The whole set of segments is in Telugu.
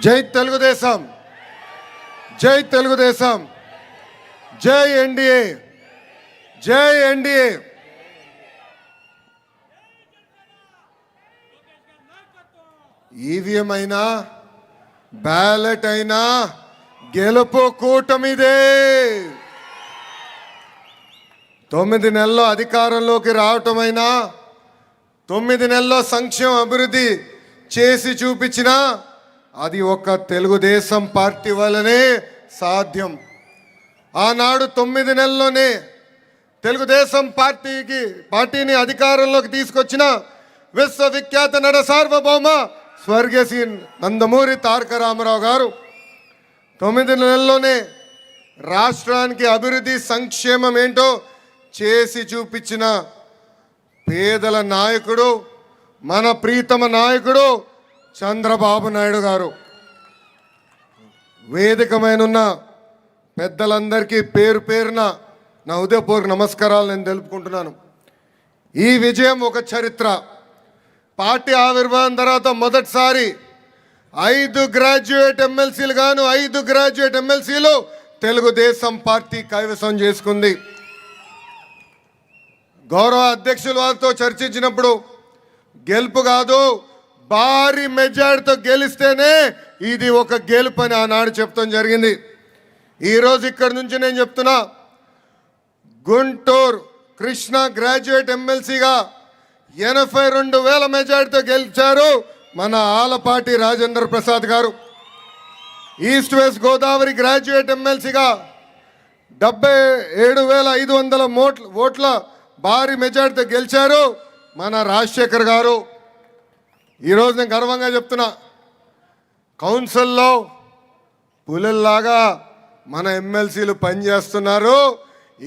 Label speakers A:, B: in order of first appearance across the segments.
A: జై తెలుగుదేశం, జై తెలుగుదేశం, జై ఎన్డీఏ, జై ఎన్డీఏ. ఈవీఎం అయినా బ్యాలెట్ అయినా గెలుపు కూటమిదే. 9 నెలల్లో అధికారంలోకి రావటమైనా 9 నెలల్లో సంక్షేమ అభివృద్ధి చేసి చూపించిన అది ఒక తెలుగుదేశం పార్టీ వల్లనే సాధ్యం. ఆనాడు 9 నెలల్లోనే తెలుగుదేశం పార్టీని అధికారంలోకి తీసుకొచ్చిన విశ్వవిఖ్యాత నట సార్వభౌమ స్వర్గీయ శ్రీ నందమూరి తారక రామారావు గారు 9 నెలల్లోనే రాష్ట్రానికి అభివృద్ధి సంక్షేమం ఏంటో చేసి చూపించిన పేదల నాయకుడు, మన ప్రీతమ నాయకుడు చంద్రబాబు నాయుడు గారు. వేదికమైనున్న పెద్దలందరికీ పేరు పేరున నా ఉదయపూర్వక నమస్కారాలు నేను తెలుపుకుంటున్నాను. ఈ విజయం ఒక చరిత్ర. పార్టీ ఆవిర్భావం తర్వాత మొదటిసారి 5 గ్రాడ్యుయేట్ ఎమ్మెల్సీలు గాను 5 గ్రాడ్యుయేట్ ఎమ్మెల్సీలు తెలుగుదేశం పార్టీ కైవసం చేసుకుంది. గౌరవ అధ్యక్షుల వారితో చర్చించినప్పుడు గెలుపు కాదు, భారీ మెజార్టీతో గెలిస్తేనే ఇది ఒక గెలుపు అని ఆనాడు చెప్తాం జరిగింది. ఈరోజు ఇక్కడి నుంచి నేను చెప్తున్నా, గుంటూరు కృష్ణ గ్రాడ్యుయేట్ ఎమ్మెల్సీగా 82,000 మెజార్టీతో గెలిచారు మన ఆలపాటి రాజేంద్ర ప్రసాద్ గారు. ఈస్ట్ వెస్ట్ గోదావరి గ్రాడ్యుయేట్ ఎమ్మెల్సీగా 77,500 ఓట్ల భారీ మెజార్టీతో గెలిచారు మన రాజశేఖర్ గారు. ఈరోజు నేను గర్వంగా చెప్తున్నా, కౌన్సిల్లో పులుల్లాగా మన ఎమ్మెల్సీలు పనిచేస్తున్నారు.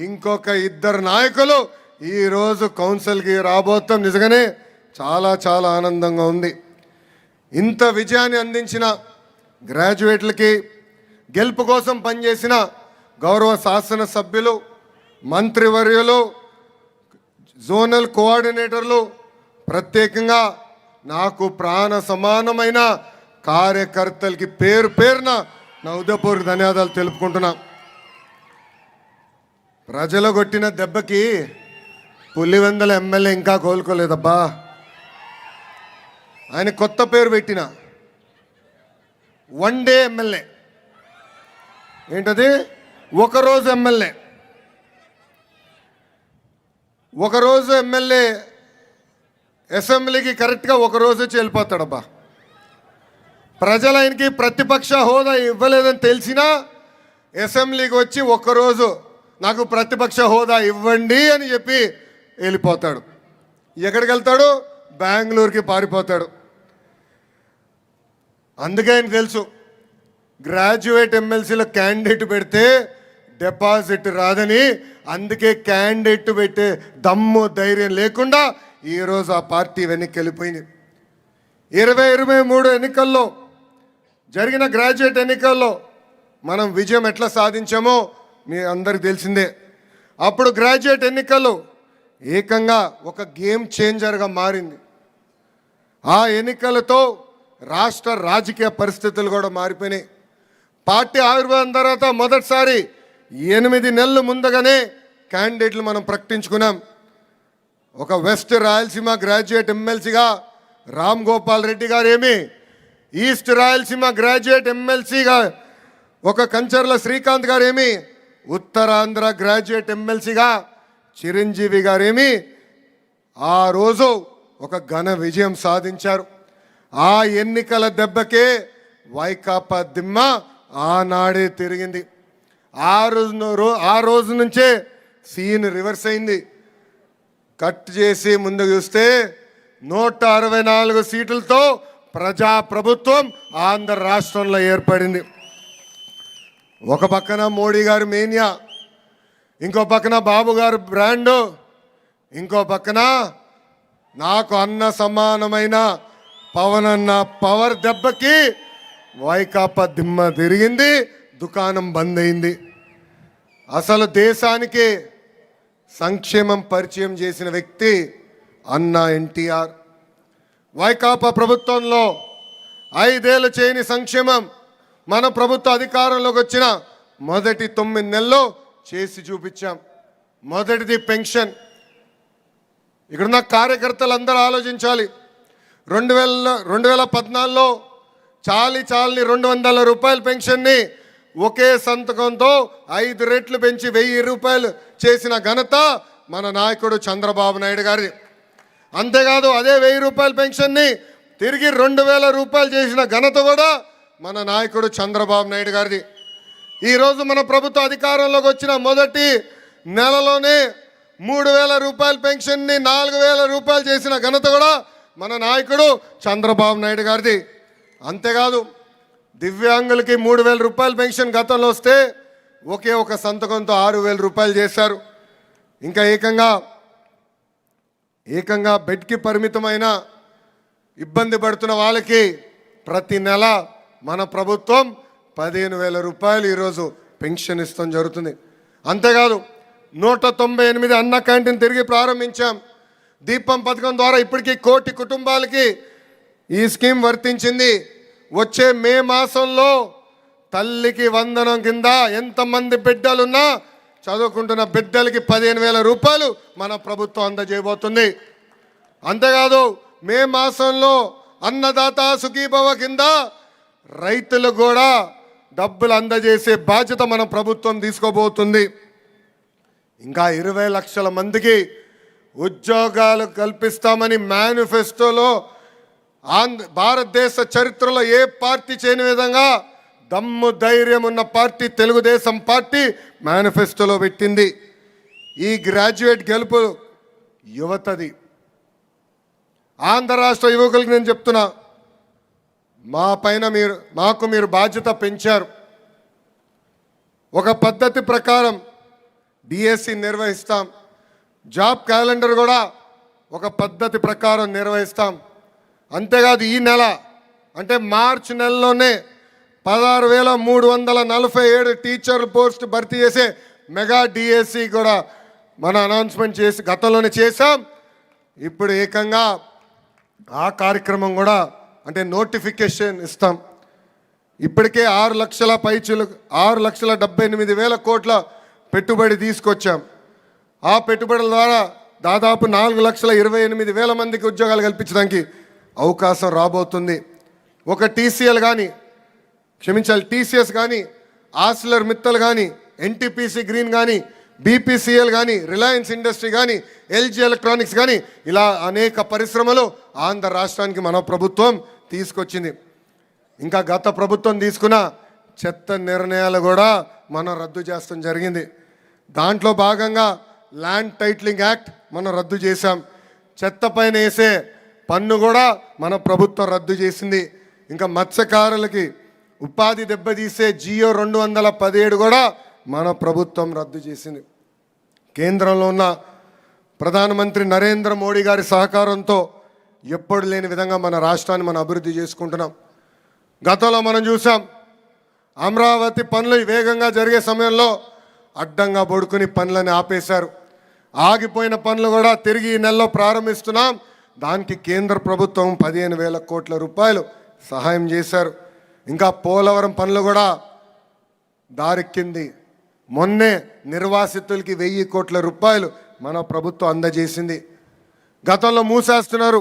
A: ఇంకొక 2 నాయకులు ఈరోజు కౌన్సిల్కి రాబోతాం. నిజంగానే చాలా చాలా ఆనందంగా ఉంది. ఇంత విజయాన్ని అందించిన గ్రాడ్యుయేట్లకి, గెలుపు కోసం పనిచేసిన గౌరవ శాసనసభ్యులు, మంత్రివర్యులు, జోనల్ కోఆర్డినేటర్లు, ప్రత్యేకంగా నాకు ప్రాణ సమానమైన కార్యకర్తలకి పేరు పేరున నా ఉదయపూర్వక ధన్యవాదాలు తెలుపుకుంటున్నా. ప్రజలు కొట్టిన దెబ్బకి పులివెందుల ఎమ్మెల్యే ఇంకా కోలుకోలేదబ్బా. ఆయన కొత్త పేరు పెట్టిన వన్ డే ఎమ్మెల్యే. ఏంటది? ఒకరోజు ఎమ్మెల్యే. ఒకరోజు ఎమ్మెల్యే అసెంబ్లీకి కరెక్ట్గా ఒకరోజు వచ్చి వెళ్ళిపోతాడబ్బా. ప్రజలు ఆయనకి ప్రతిపక్ష హోదా ఇవ్వలేదని తెలిసినా అసెంబ్లీకి వచ్చి ఒక్కరోజు నాకు ప్రతిపక్ష హోదా ఇవ్వండి అని చెప్పి వెళ్ళిపోతాడు. ఎక్కడికి వెళ్తాడు? బెంగళూరుకి పారిపోతాడు. అందుకే ఆయన తెలుసు, గ్రాడ్యుయేట్ ఎమ్మెల్సీలో క్యాండిడేట్ పెడితే డిపాజిట్ రాదని. అందుకే క్యాండిడేట్ పెట్టే దమ్ము ధైర్యం లేకుండా ఈరోజు ఆ పార్టీ వెనక్కి వెళ్ళిపోయింది. 2023 ఎన్నికల్లో జరిగిన గ్రాడ్యుయేట్ ఎన్నికల్లో మనం విజయం ఎట్లా సాధించామో మీ అందరికి తెలిసిందే. అప్పుడు గ్రాడ్యుయేట్ ఎన్నికల్లో ఏకంగా ఒక గేమ్ చేంజర్గా మారింది. ఆ ఎన్నికలతో రాష్ట్ర రాజకీయ పరిస్థితులు కూడా మారిపోయినాయి. పార్టీ ఆవిర్భావం తర్వాత మొదటిసారి 8 నెలలు ముందుగానే క్యాండిడేట్లు మనం ప్రకటించుకున్నాం. ఒక వెస్ట్ రాయలసీమ గ్రాడ్యుయేట్ ఎమ్మెల్సీగా రామ్ గోపాల్ రెడ్డి గారు ఏమి, ఈస్ట్ రాయలసీమ గ్రాడ్యుయేట్ ఎమ్మెల్సీగా ఒక కంచర్ల శ్రీకాంత్ గారు ఏమి, ఉత్తరాంధ్ర గ్రాడ్యుయేట్ ఎమ్మెల్సీగా చిరంజీవి గారేమి ఆ రోజు ఒక ఘన విజయం సాధించారు. ఆ ఎన్నికల దెబ్బకే వైకాపా దిమ్మ ఆనాడే తిరిగింది. ఆ రోజు నుంచే సీన్ రివర్స్ అయింది. కట్ చేసి ముందుకు చూస్తే 164 సీట్లతో ప్రజాప్రభుత్వం ఆంధ్ర రాష్ట్రంలో ఏర్పడింది. ఒక పక్కన మోడీ గారు మేనియా, ఇంకో పక్కన బాబు గారు బ్రాండు, ఇంకో పక్కన నాకు అన్న సమానమైన పవన్ అన్న పవర్ దెబ్బకి వైకాపా దిమ్మ తిరిగింది, దుకాణం బంద్ అయింది. అసలు దేశానికి సంక్షేమం పరిచయం చేసిన వ్యక్తి అన్న ఎన్టీఆర్. వైకాపా ప్రభుత్వంలో 5 ఏళ్ళు చేయని సంక్షేమం మన ప్రభుత్వ అధికారంలోకి వచ్చిన మొదటి 9 నెలల్లో చేసి చూపించాం. మొదటిది పెన్షన్. ఇక్కడున్న కార్యకర్తలు అందరూ ఆలోచించాలి. 2014లో చాలని 200 రూపాయల పెన్షన్ని ఒకే సంతకంతో 5 రెట్లు పెంచి 1000 రూపాయలు చేసిన ఘనత మన నాయకుడు చంద్రబాబు నాయుడు గారి. అంతేకాదు అదే 1000 రూపాయల పెన్షన్ని తిరిగి 2000 రూపాయలు చేసిన ఘనత కూడా మన నాయకుడు చంద్రబాబు నాయుడు గారిది. ఈరోజు మన ప్రభుత్వ అధికారంలోకి వచ్చిన మొదటి నెలలోనే 3000 రూపాయల పెన్షన్ని 4000 రూపాయలు చేసిన ఘనత కూడా మన నాయకుడు చంద్రబాబు నాయుడు గారిది. అంతేకాదు దివ్యాంగులకి 3000 రూపాయల పెన్షన్ గతంలో వస్తే ఒకే ఒక సంతకంతో 6000 రూపాయలు చేశారు. ఇంకా ఏకంగా బెడ్కి పరిమితమైన ఇబ్బంది పడుతున్న వాళ్ళకి ప్రతి నెల మన ప్రభుత్వం 15,000 రూపాయలు ఈరోజు పెన్షన్ ఇస్తాం జరుగుతుంది. అంతేకాదు 198 అన్న క్యాంటీన్ తిరిగి ప్రారంభించాం. దీపం పథకం ద్వారా ఇప్పటికీ 1 కోటి కుటుంబాలకి ఈ స్కీమ్ వర్తించింది. వచ్చే మే మాసంలో తల్లికి వందనం కింద ఎంతమంది బిడ్డలున్నా చదువుకుంటున్న బిడ్డలకి 15,000 రూపాయలు మన ప్రభుత్వం అందజేయబోతుంది. అంతేకాదు మే మాసంలో అన్నదాత సుఖీభవ కింద రైతులకు కూడా డబ్బులు అందజేసే బాధ్యత మన ప్రభుత్వం తీసుకోబోతుంది. ఇంకా 20 లక్షల మందికి ఉద్యోగాలు కల్పిస్తామని మేనిఫెస్టోలో భారతదేశ చరిత్రలో ఏ పార్టీ చేయని విధంగా దమ్ము ధైర్యం ఉన్న పార్టీ తెలుగుదేశం పార్టీ మేనిఫెస్టోలో పెట్టింది. ఈ గ్రాడ్యుయేట్ గెలుపు యువతది. ఆంధ్ర రాష్ట్ర యువకులకు నేను చెప్తున్నా, మాకు మీరు బాధ్యత పెంచారు. ఒక పద్ధతి ప్రకారం డిఎస్సి నిర్వహిస్తాం. జాబ్ క్యాలెండర్ కూడా ఒక పద్ధతి ప్రకారం నిర్వహిస్తాం. అంతేకాదు ఈ నెల అంటే మార్చి నెలలోనే 16,347 టీచర్ల పోస్ట్ భర్తీ చేసే మెగా డిఎస్సి కూడా మన అనౌన్స్మెంట్ చేసి గతంలోనే చేశాం. ఇప్పుడు ఏకంగా ఆ కార్యక్రమం కూడా అంటే నోటిఫికేషన్ ఇస్తాం. ఇప్పటికే 6,78,000 కోట్ల పెట్టుబడి తీసుకొచ్చాం. ఆ పెట్టుబడుల ద్వారా దాదాపు 4,28,000 మందికి ఉద్యోగాలు కల్పించడానికి అవకాశం రాబోతుంది. ఒక టీసీఎస్ కానీ ఆర్సిలర్ మిత్తల్ కానీ ఎన్టీపీసీ గ్రీన్ కానీ బీపీసీఎల్ కానీ రిలయన్స్ ఇండస్ట్రీ కానీ ఎల్జీ ఎలక్ట్రానిక్స్ కానీ ఇలా అనేక పరిశ్రమలు ఆంధ్ర రాష్ట్రానికి మన ప్రభుత్వం తీసుకొచ్చింది. ఇంకా గత ప్రభుత్వం తీసుకున్న చెత్త నిర్ణయాలు కూడా మనం రద్దు చేస్తాం జరిగింది. దాంట్లో భాగంగా ల్యాండ్ టైటిలింగ్ యాక్ట్ మనం రద్దు చేశాం. చెత్త పైన వేసే పన్ను కూడా మన ప్రభుత్వం రద్దు చేసింది. ఇంకా మత్స్యకారులకి ఉపాధి దెబ్బతీసే జియో 217 కూడా మన ప్రభుత్వం రద్దు చేసింది. కేంద్రంలో ఉన్న ప్రధానమంత్రి నరేంద్ర మోడీ గారి సహకారంతో ఎప్పుడు లేని విధంగా మన రాష్ట్రాన్ని మనం అభివృద్ధి చేసుకుంటున్నాం. గతంలో మనం చూసాం అమరావతి పనులు వేగంగా జరిగే సమయంలో అడ్డంగా పడుకుని పనులని ఆపేశారు. ఆగిపోయిన పనులు కూడా తిరిగి ఈ నెలలో ప్రారంభిస్తున్నాం. దానికి కేంద్ర ప్రభుత్వం 15,000 కోట్ల రూపాయలు సహాయం చేశారు. ఇంకా పోలవరం పనులు కూడా దారెక్కింది. మొన్నే నిర్వాసితులకి 1,000 కోట్ల రూపాయలు మన ప్రభుత్వం అందజేసింది. గతంలో మూసేస్తున్నారు.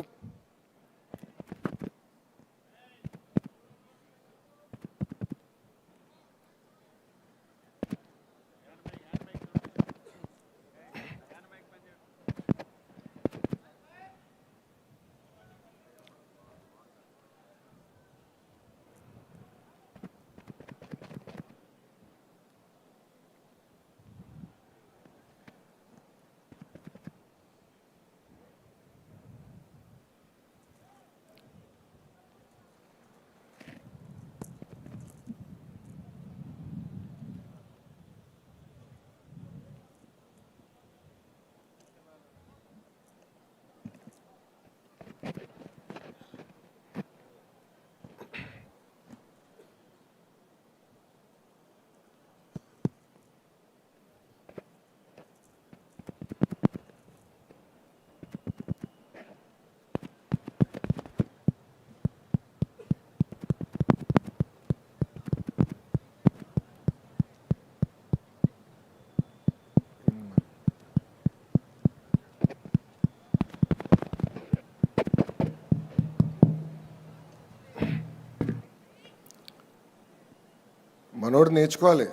A: మనోడు నేర్చుకోవాలి.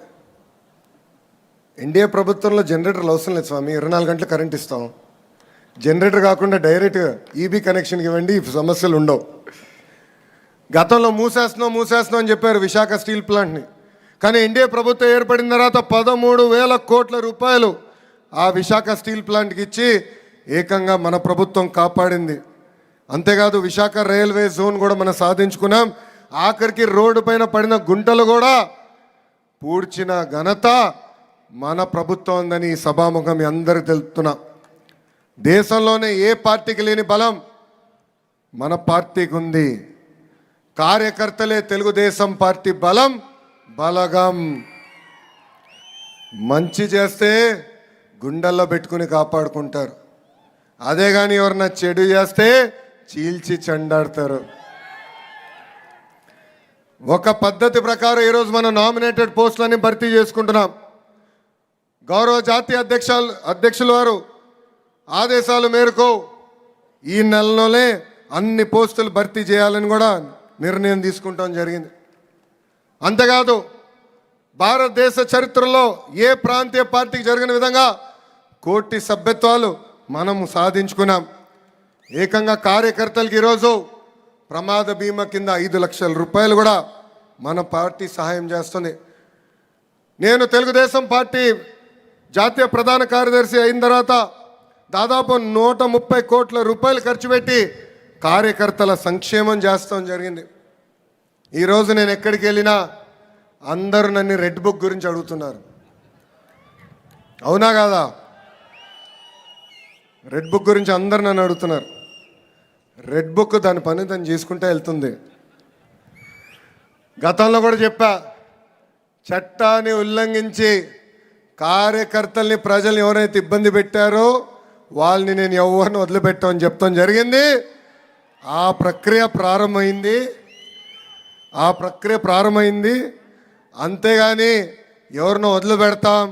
A: ఎన్డీఏ ప్రభుత్వంలో జనరేటర్లు అవసరం లేదు స్వామి, 24 గంటలు కరెంట్ ఇస్తాం. జనరేటర్ కాకుండా డైరెక్ట్ ఈబీ కనెక్షన్కి ఇవ్వండి, సమస్యలు ఉండవు. గతంలో మూసేస్తున్నాం అని చెప్పారు విశాఖ స్టీల్ ప్లాంట్ని. కానీ ఎన్డీఏ ప్రభుత్వం ఏర్పడిన తర్వాత 13,000 కోట్ల రూపాయలు ఆ విశాఖ స్టీల్ ప్లాంట్కి ఇచ్చి ఏకంగా మన ప్రభుత్వం కాపాడింది. అంతేకాదు విశాఖ రైల్వే జోన్ కూడా మనం సాధించుకున్నాం. ఆఖరికి రోడ్డు పైన పడిన గుంటలు కూడా పూడ్చిన ఘనత మన ప్రభుత్వం ఉందని సభాముఖం మీ అందరికీ తెలుపుతున్నా. దేశంలోనే ఏ పార్టీకి లేని బలం మన పార్టీకి ఉంది. కార్యకర్తలే తెలుగుదేశం పార్టీ బలం, బలగం. మంచి చేస్తే గుండెల్లో పెట్టుకుని కాపాడుకుంటారు. అదే కానీ ఎవరన్నా చెడు చేస్తే చీల్చి చెండాడతారు. ఒక పద్ధతి ప్రకారం ఈరోజు మనం నామినేటెడ్ పోస్టులన్నీ భర్తీ చేసుకుంటున్నాం. గౌరవ జాతీయ అధ్యక్షుల వారు ఆదేశాల మేరకు ఈ నెలలోనే అన్ని పోస్టులు భర్తీ చేయాలని కూడా నిర్ణయం తీసుకుంటాం జరిగింది. అంతేకాదు భారతదేశ చరిత్రలో ఏ ప్రాంతీయ పార్టీకి జరిగిన విధంగా 1 కోటి సభ్యత్వాలు మనము సాధించుకున్నాం. ఏకంగా కార్యకర్తలకి ఈరోజు ప్రమాద బీమా కింద 5 లక్షల రూపాయలు కూడా మన పార్టీ సహాయం చేస్తుంది. నేను తెలుగుదేశం పార్టీ జాతీయ ప్రధాన కార్యదర్శి అయిన తర్వాత దాదాపు 130 కోట్ల రూపాయలు ఖర్చు పెట్టి కార్యకర్తల సంక్షేమం చేస్తాం జరిగింది. ఈరోజు నేను ఎక్కడికి వెళ్ళినా అందరూ నన్ను రెడ్ బుక్ గురించి అడుగుతున్నారు. అవునా కాదా? రెడ్ బుక్ గురించి అందరు నన్ను అడుగుతున్నారు. రెడ్ బుక్ దాని పని దాన్ని చేసుకుంటే వెళ్తుంది. గతంలో కూడా చెప్పా, చట్టాన్ని ఉల్లంఘించి కార్యకర్తల్ని ప్రజల్ని ఎవరైతే ఇబ్బంది పెట్టారో వాళ్ళని నేను ఎవరిని వదిలిపెట్టామని చెప్తాం జరిగింది. ఆ ప్రక్రియ ప్రారంభమైంది. అంతేగాని ఎవరినో వదిలిపెడతాం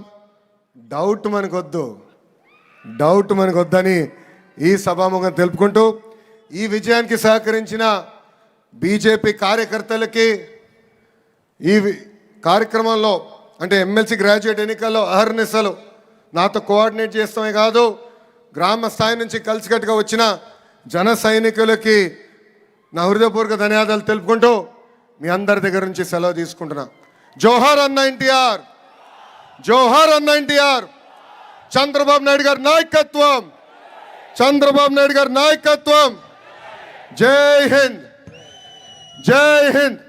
A: డౌట్ మనకొద్దని ఈ సభాముఖం తెలుపుకుంటూ ఈ విజయానికి సహకరించిన బీజేపీ కార్యకర్తలకి ఈ కార్యక్రమంలో అంటే ఎమ్మెల్సీ గ్రాడ్యుయేట్ ఎన్నికల్లో అహర్నిశలు నాతో కోఆర్డినేట్ చేస్తామే కాదు, గ్రామ స్థాయి నుంచి కలిసికట్టుగా వచ్చిన జన సైనికులకి నా హృదయపూర్వక ధన్యవాదాలు తెలుపుకుంటూ మీ అందరి దగ్గర నుంచి సెలవు తీసుకుంటున్నా. జోహార్ అన్న ఎన్టీఆర్, జోహార్ అన్న ఎన్టీఆర్. చంద్రబాబు నాయుడు గారి నాయకత్వం. జై హింద్, జై హింద్.